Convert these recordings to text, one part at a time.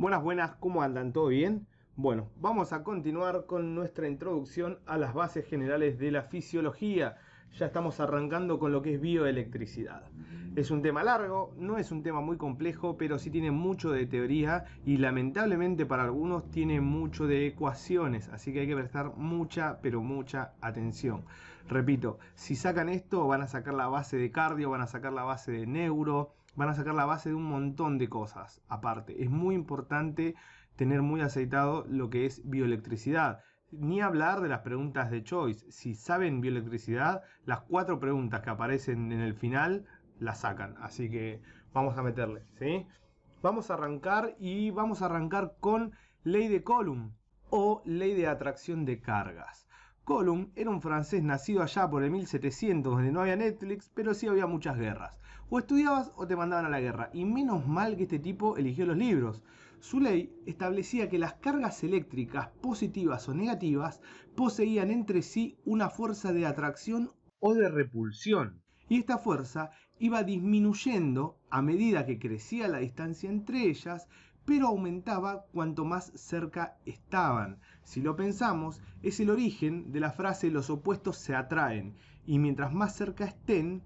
Buenas, buenas, ¿cómo andan? ¿Todo bien? Bueno, vamos a continuar con nuestra introducción a las bases generales de la fisiología. Ya estamos arrancando con lo que es bioelectricidad. Es un tema largo, no es un tema muy complejo, pero sí tiene mucho de teoría y lamentablemente para algunos tiene mucho de ecuaciones, así que hay que prestar mucha, pero mucha atención. Repito, si sacan esto van a sacar la base de cardio, van a sacar la base de neuro, van a sacar la base de un montón de cosas. Aparte, es muy importante tener muy aceitado lo que es bioelectricidad. Ni hablar de las preguntas de choice. Si saben bioelectricidad, las 4 preguntas que aparecen en el final las sacan. Así que vamos a meterle, ¿sí? Vamos a arrancar con ley de Coulomb o ley de atracción de cargas. Coulomb era un francés nacido allá por el 1700, donde no había Netflix, pero sí había muchas guerras. O estudiabas o te mandaban a la guerra, y menos mal que este tipo eligió los libros. Su ley establecía que las cargas eléctricas, positivas o negativas, poseían entre sí una fuerza de atracción o de repulsión. Y esta fuerza iba disminuyendo a medida que crecía la distancia entre ellas, pero aumentaba cuanto más cerca estaban. Si lo pensamos, es el origen de la frase los opuestos se atraen, y mientras más cerca estén,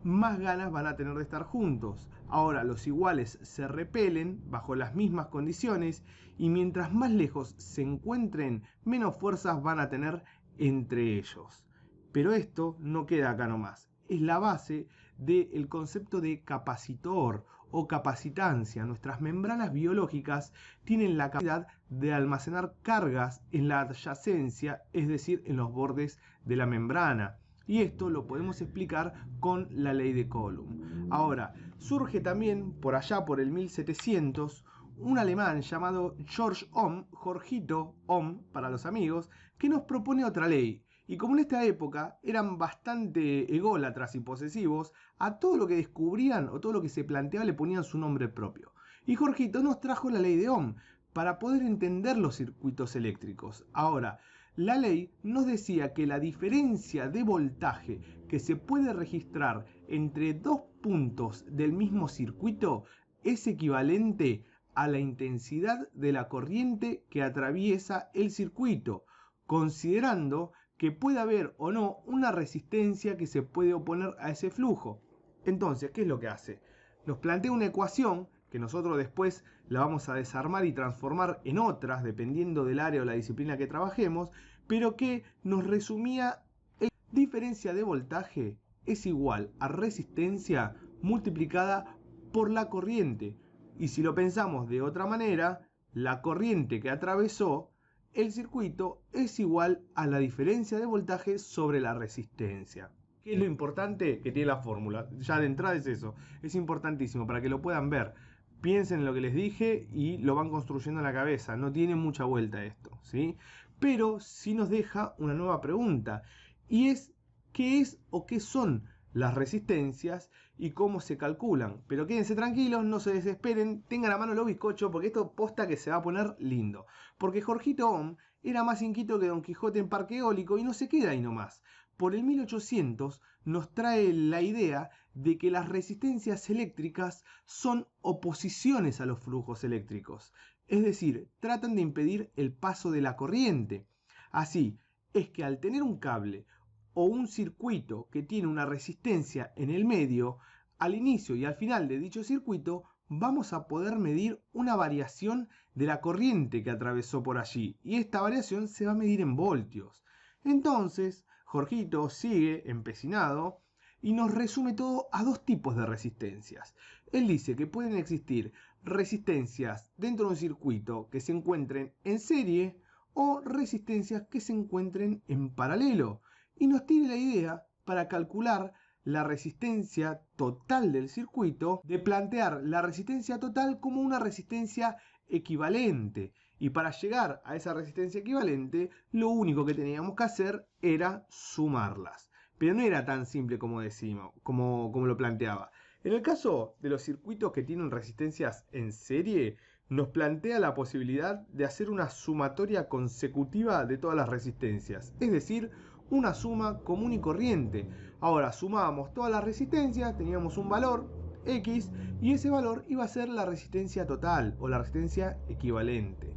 más ganas van a tener de estar juntos. Ahora, los iguales se repelen bajo las mismas condiciones, y mientras más lejos se encuentren, menos fuerzas van a tener entre ellos. Pero esto no queda acá nomás. Es la base del concepto de capacitor o capacitancia. Nuestras membranas biológicas tienen la capacidad de almacenar cargas en la adyacencia, es decir, en los bordes de la membrana. Y esto lo podemos explicar con la ley de Coulomb. Ahora, surge también por allá por el 1700 un alemán llamado George Ohm, Jorgito Ohm para los amigos, que nos propone otra ley. Y como en esta época eran bastante ególatras y posesivos, a todo lo que descubrían o todo lo que se planteaba le ponían su nombre propio. Y Jorgito nos trajo la ley de Ohm para poder entender los circuitos eléctricos. Ahora, la ley nos decía que la diferencia de voltaje que se puede registrar entre dos puntos del mismo circuito es equivalente a la intensidad de la corriente que atraviesa el circuito, considerando que puede haber o no una resistencia que se puede oponer a ese flujo. Entonces, ¿qué es lo que hace? Nos plantea una ecuación que nosotros después la vamos a desarmar y transformar en otras, dependiendo del área o la disciplina que trabajemos, pero que nos resumía la diferencia de voltaje es igual a resistencia multiplicada por la corriente. Y si lo pensamos de otra manera, la corriente que atravesó el circuito es igual a la diferencia de voltaje sobre la resistencia. ¿Qué es lo importante que tiene la fórmula? Ya de entrada es eso. Es importantísimo para que lo puedan ver. Piensen en lo que les dije y lo van construyendo en la cabeza. No tiene mucha vuelta esto, ¿sí? Pero sí nos deja una nueva pregunta. Y es, ¿qué es o qué son las resistencias y cómo se calculan? Pero quédense tranquilos, no se desesperen, tengan a mano los bizcochos porque esto posta que se va a poner lindo. Porque Jorgito Ohm era más inquieto que Don Quijote en Parque Eólico y no se queda ahí nomás. Por el 1800 nos trae la idea de que las resistencias eléctricas son oposiciones a los flujos eléctricos. Es decir, tratan de impedir el paso de la corriente. Así es que al tener un cable o un circuito que tiene una resistencia en el medio, al inicio y al final de dicho circuito vamos a poder medir una variación de la corriente que atravesó por allí, y esta variación se va a medir en voltios. Entonces, Jorgito sigue empecinado y nos resume todo a dos tipos de resistencias. Él dice que pueden existir resistencias dentro de un circuito que se encuentren en serie o resistencias que se encuentren en paralelo. Y nos tiene la idea para calcular la resistencia total del circuito, de plantear la resistencia total como una resistencia equivalente. Y para llegar a esa resistencia equivalente, lo único que teníamos que hacer era sumarlas. Pero no era tan simple como decimos, como lo planteaba. En el caso de los circuitos que tienen resistencias en serie, nos plantea la posibilidad de hacer una sumatoria consecutiva de todas las resistencias, es decir, una suma común y corriente. Ahora sumábamos todas las resistencias, teníamos un valor X, y ese valor iba a ser la resistencia total o la resistencia equivalente.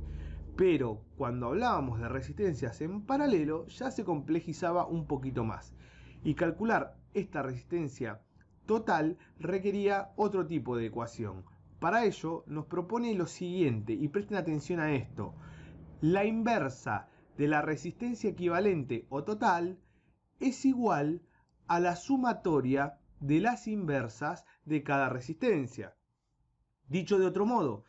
Pero cuando hablábamos de resistencias en paralelo ya se complejizaba un poquito más. Y calcular esta resistencia total requería otro tipo de ecuación. Para ello nos propone lo siguiente, y presten atención a esto. La inversa de la resistencia equivalente o total es igual a la sumatoria de las inversas de cada resistencia. Dicho de otro modo,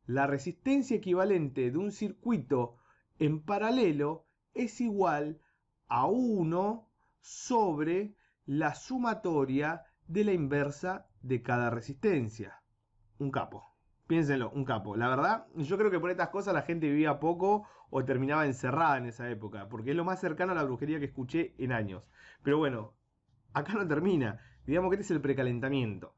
la resistencia equivalente de un circuito en paralelo es igual a 1 sobre la sumatoria de la inversa de cada resistencia. Un capo. Piénsenlo, un capo. La verdad, yo creo que por estas cosas la gente vivía poco o terminaba encerrada en esa época, porque es lo más cercano a la brujería que escuché en años. Pero bueno, acá no termina. Digamos que este es el precalentamiento.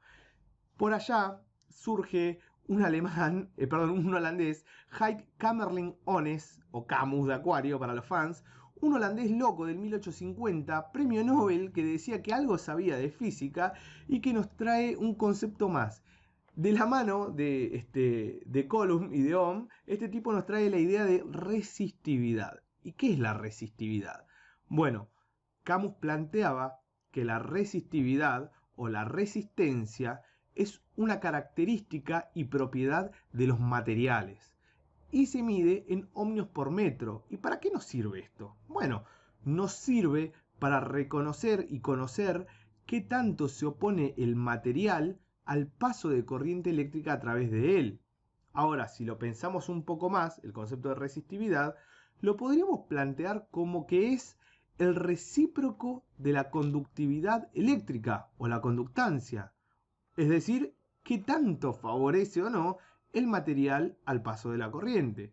Por allá surge un un holandés, Heik Kamerlingh Onnes, o Camus de Acuario para los fans, un holandés loco del 1850, premio Nobel, que decía que algo sabía de física y que nos trae un concepto más. De la mano de Coulomb y de Ohm, este tipo nos trae la idea de resistividad. ¿Y qué es la resistividad? Bueno, Camus planteaba que la resistividad o la resistencia es una característica y propiedad de los materiales y se mide en ohmios por metro. ¿Y para qué nos sirve esto? Bueno, nos sirve para reconocer y conocer qué tanto se opone el material al paso de corriente eléctrica a través de él. Ahora, si lo pensamos un poco más, el concepto de resistividad, lo podríamos plantear como que es el recíproco de la conductividad eléctrica o la conductancia. Es decir, qué tanto favorece o no el material al paso de la corriente.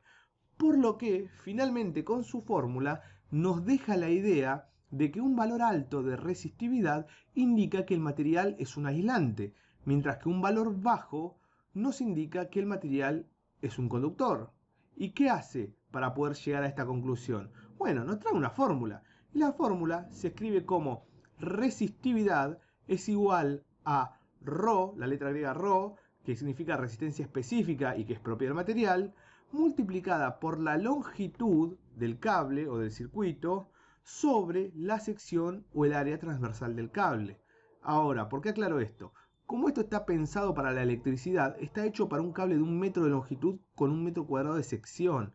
Por lo que, finalmente, con su fórmula, nos deja la idea de que un valor alto de resistividad indica que el material es un aislante, mientras que un valor bajo nos indica que el material es un conductor. ¿Y qué hace para poder llegar a esta conclusión? Bueno, nos trae una fórmula. Y la fórmula se escribe como resistividad es igual a ρ, la letra griega ρ, que significa resistencia específica y que es propia del material, multiplicada por la longitud del cable o del circuito sobre la sección o el área transversal del cable. Ahora, ¿por qué aclaro esto? Como esto está pensado para la electricidad, está hecho para un cable de 1 metro de longitud con 1 metro cuadrado de sección.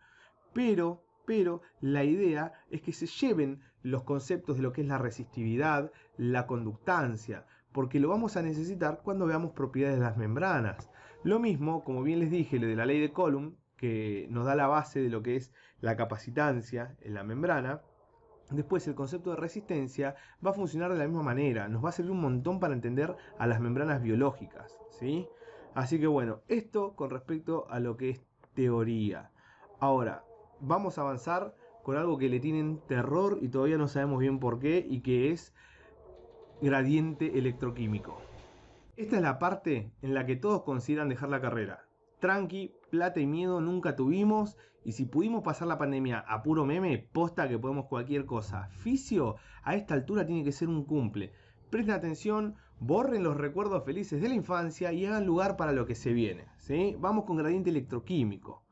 Pero la idea es que se lleven los conceptos de lo que es la resistividad, la conductancia, porque lo vamos a necesitar cuando veamos propiedades de las membranas. Lo mismo, como bien les dije, lo de la ley de Coulomb, que nos da la base de lo que es la capacitancia en la membrana. Después el concepto de resistencia va a funcionar de la misma manera, nos va a servir un montón para entender a las membranas biológicas, ¿sí? Así que bueno, esto con respecto a lo que es teoría. Ahora, vamos a avanzar con algo que le tienen terror y todavía no sabemos bien por qué, y que es gradiente electroquímico. Esta es la parte en la que todos consideran dejar la carrera. Tranqui, plata y miedo nunca tuvimos, y si pudimos pasar la pandemia a puro meme, posta que podemos cualquier cosa. Fisio, a esta altura tiene que ser un cumple. Presten atención, borren los recuerdos felices de la infancia y hagan lugar para lo que se viene, ¿sí? Vamos con gradiente electroquímico.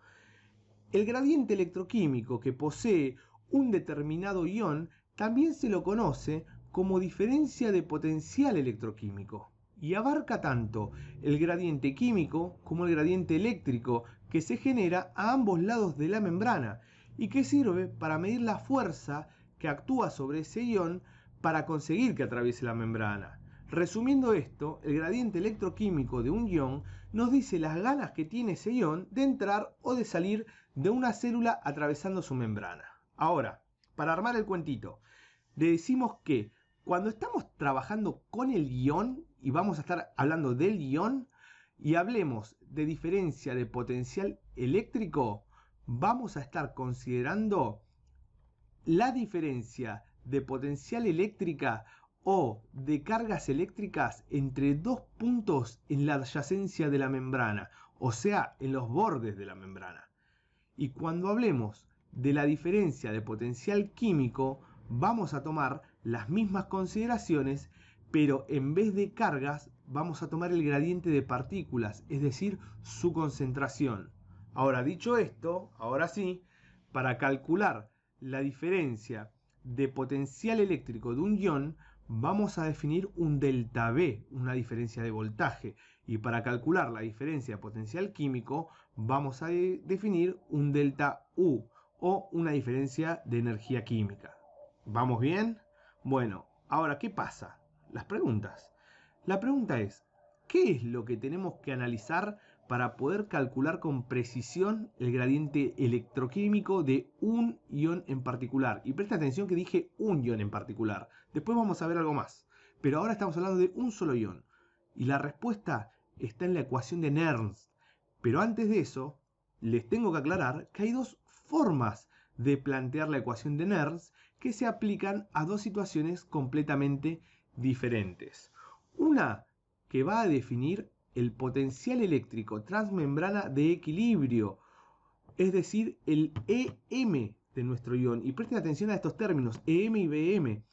El gradiente electroquímico que posee un determinado ion también se lo conoce como diferencia de potencial electroquímico y abarca tanto el gradiente químico como el gradiente eléctrico que se genera a ambos lados de la membrana y que sirve para medir la fuerza que actúa sobre ese ion para conseguir que atraviese la membrana. Resumiendo esto, el gradiente electroquímico de un ion nos dice las ganas que tiene ese ion de entrar o de salir de una célula atravesando su membrana. Ahora, para armar el cuentito, le decimos que cuando estamos trabajando con el ion, y vamos a estar hablando del ion, y hablemos de diferencia de potencial eléctrico, vamos a estar considerando la diferencia de potencial eléctrica o de cargas eléctricas entre dos puntos en la adyacencia de la membrana, o sea, en los bordes de la membrana. Y cuando hablemos de la diferencia de potencial químico, vamos a tomar las mismas consideraciones, pero en vez de cargas vamos a tomar el gradiente de partículas, es decir, su concentración. Ahora, dicho esto, ahora sí, para calcular la diferencia de potencial eléctrico de un ion, vamos a definir un delta V, una diferencia de voltaje. Y para calcular la diferencia de potencial químico, vamos a definir un delta U, o una diferencia de energía química. ¿Vamos bien? Bueno, ahora, ¿qué pasa? Las preguntas. La pregunta es, ¿qué es lo que tenemos que analizar para poder calcular con precisión el gradiente electroquímico de un ion en particular? Y presta atención que dije un ion en particular. Después vamos a ver algo más. Pero ahora estamos hablando de un solo ion. Y la respuesta está en la ecuación de Nernst. Pero antes de eso, les tengo que aclarar que hay dos formas de plantear la ecuación de Nernst que se aplican a dos situaciones completamente diferentes. Una que va a definir el potencial eléctrico transmembrana de equilibrio, es decir, el EM de nuestro ion. Y presten atención a estos términos, EM y BM.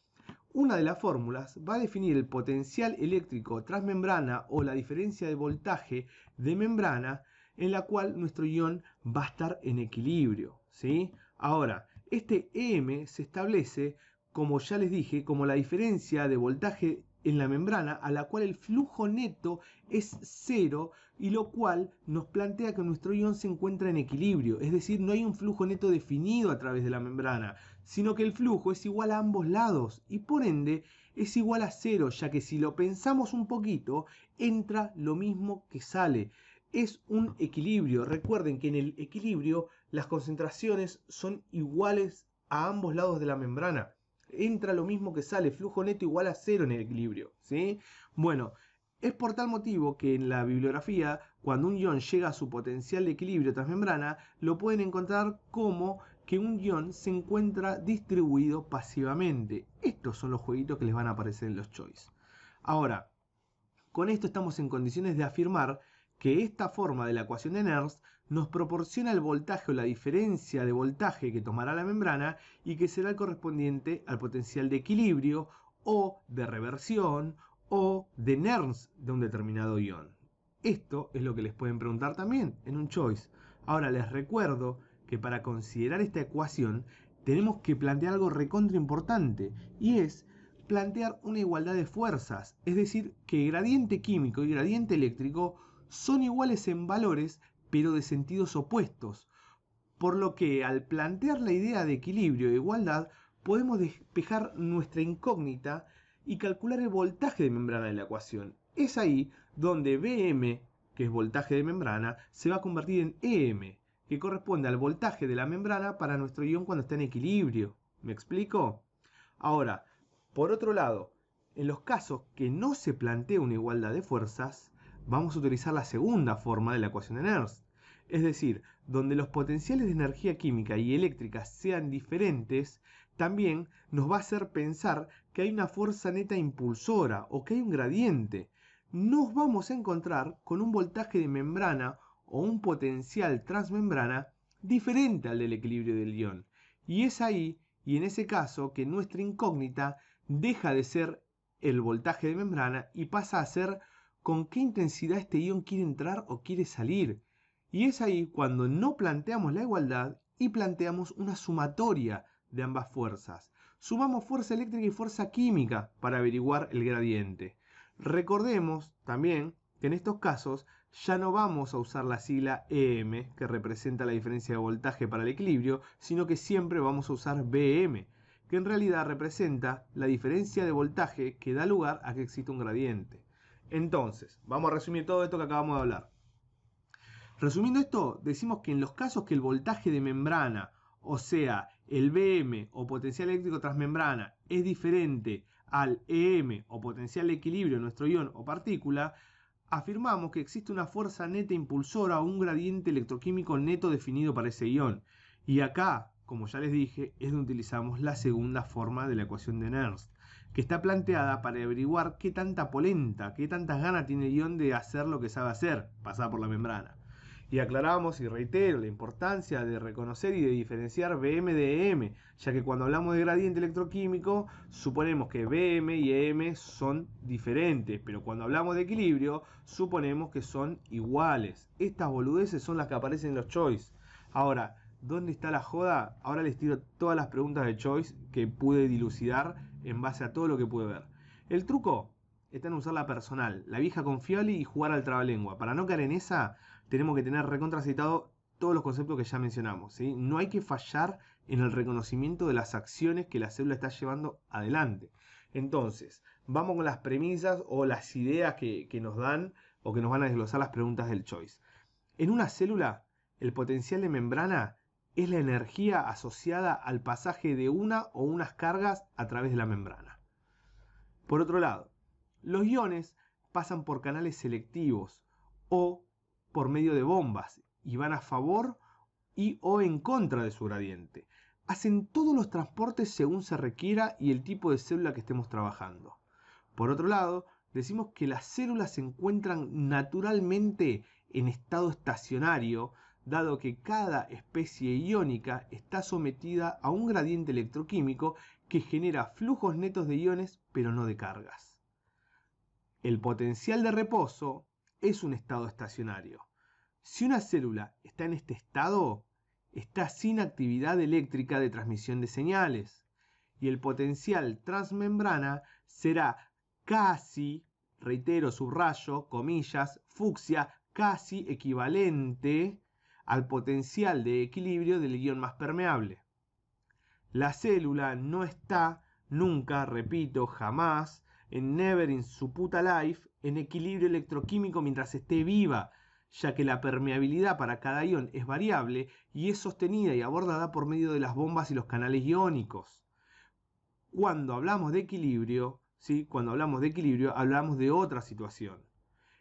Una de las fórmulas va a definir el potencial eléctrico transmembrana o la diferencia de voltaje de membrana en la cual nuestro ion va a estar en equilibrio, ¿sí? Ahora, este EM se establece, como ya les dije, como la diferencia de voltaje en la membrana a la cual el flujo neto es cero, y lo cual nos plantea que nuestro ion se encuentra en equilibrio, es decir, no hay un flujo neto definido a través de la membrana, sino que el flujo es igual a ambos lados y por ende es igual a cero, ya que si lo pensamos un poquito, entra lo mismo que sale. Es un equilibrio. Recuerden que en el equilibrio las concentraciones son iguales a ambos lados de la membrana. Entra lo mismo que sale, flujo neto igual a cero en el equilibrio, ¿sí? Bueno, es por tal motivo que en la bibliografía, cuando un ion llega a su potencial de equilibrio transmembrana, lo pueden encontrar como que un ion se encuentra distribuido pasivamente. Estos son los jueguitos que les van a aparecer en los choice. Ahora, con esto estamos en condiciones de afirmar que esta forma de la ecuación de Nernst nos proporciona el voltaje o la diferencia de voltaje que tomará la membrana y que será el correspondiente al potencial de equilibrio o de reversión o de Nernst de un determinado ion. Esto es lo que les pueden preguntar también en un choice. Ahora les recuerdo que para considerar esta ecuación tenemos que plantear algo recontra importante, y es plantear una igualdad de fuerzas, es decir, que gradiente químico y gradiente eléctrico son iguales en valores, pero de sentidos opuestos, por lo que al plantear la idea de equilibrio e igualdad podemos despejar nuestra incógnita y calcular el voltaje de membrana de la ecuación. Es ahí donde Bm, que es voltaje de membrana, se va a convertir en Em, que corresponde al voltaje de la membrana para nuestro ion cuando está en equilibrio. ¿Me explico? Ahora, por otro lado, en los casos que no se plantea una igualdad de fuerzas, vamos a utilizar la segunda forma de la ecuación de Nernst. Es decir, donde los potenciales de energía química y eléctrica sean diferentes, también nos va a hacer pensar que hay una fuerza neta impulsora o que hay un gradiente. Nos vamos a encontrar con un voltaje de membrana o un potencial transmembrana diferente al del equilibrio del ion. Y es ahí, y en ese caso, que nuestra incógnita deja de ser el voltaje de membrana y pasa a ser con qué intensidad este ion quiere entrar o quiere salir. Y es ahí cuando no planteamos la igualdad y planteamos una sumatoria de ambas fuerzas. Sumamos fuerza eléctrica y fuerza química para averiguar el gradiente. Recordemos también que en estos casos ya no vamos a usar la sigla EM, que representa la diferencia de voltaje para el equilibrio, sino que siempre vamos a usar BM, que en realidad representa la diferencia de voltaje que da lugar a que exista un gradiente. Entonces, vamos a resumir todo esto que acabamos de hablar. Resumiendo esto, decimos que en los casos que el voltaje de membrana, o sea, el BM o potencial eléctrico transmembrana, es diferente al EM o potencial de equilibrio de nuestro ion o partícula, afirmamos que existe una fuerza neta impulsora o un gradiente electroquímico neto definido para ese ion. Y acá, como ya les dije, es donde utilizamos la segunda forma de la ecuación de Nernst, que está planteada para averiguar qué tanta polenta, qué tantas ganas tiene el ion de hacer lo que sabe hacer, pasar por la membrana. Y aclaramos y reitero la importancia de reconocer y de diferenciar BM de EM, ya que cuando hablamos de gradiente electroquímico suponemos que BM y EM son diferentes, pero cuando hablamos de equilibrio suponemos que son iguales. Estas boludeces son las que aparecen en los choice. Ahora, ¿dónde está la joda? Ahora les tiro todas las preguntas de choice que pude dilucidar en base a todo lo que pude ver. El truco está en usar la personal, la vieja confiable y jugar al trabalengua. Para no caer en esa, tenemos que tener recontracitado todos los conceptos que ya mencionamos, ¿sí? No hay que fallar en el reconocimiento de las acciones que la célula está llevando adelante. Entonces, vamos con las premisas o las ideas que nos dan o que nos van a desglosar las preguntas del choice. En una célula, el potencial de membrana es la energía asociada al pasaje de una o unas cargas a través de la membrana. Por otro lado, los iones pasan por canales selectivos o por medio de bombas y van a favor y o en contra de su gradiente. Hacen todos los transportes según se requiera y el tipo de célula que estemos trabajando. Por otro lado, decimos que las células se encuentran naturalmente en estado estacionario, dado que cada especie iónica está sometida a un gradiente electroquímico que genera flujos netos de iones, pero no de cargas. El potencial de reposo es un estado estacionario. Si una célula está en este estado, está sin actividad eléctrica de transmisión de señales. Y el potencial transmembrana será casi, reitero, subrayo, comillas, fucsia, casi equivalente al potencial de equilibrio del ion más permeable. La célula no está nunca, repito, jamás, en never in su puta life, en equilibrio electroquímico mientras esté viva, ya que la permeabilidad para cada ion es variable y es sostenida y abordada por medio de las bombas y los canales iónicos. Cuando hablamos de equilibrio, ¿sí? Cuando hablamos de equilibrio, hablamos de otra situación.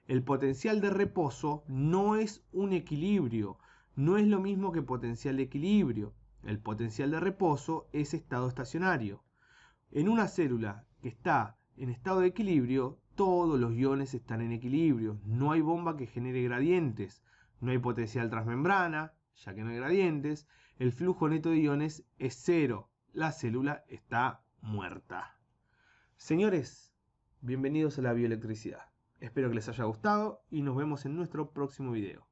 El potencial de reposo no es un equilibrio, no es lo mismo que potencial de equilibrio. El potencial de reposo es estado estacionario. En una célula que está en estado de equilibrio, todos los iones están en equilibrio. No hay bomba que genere gradientes. No hay potencial transmembrana, ya que no hay gradientes. El flujo neto de iones es cero. La célula está muerta. Señores, bienvenidos a la bioelectricidad. Espero que les haya gustado y nos vemos en nuestro próximo video.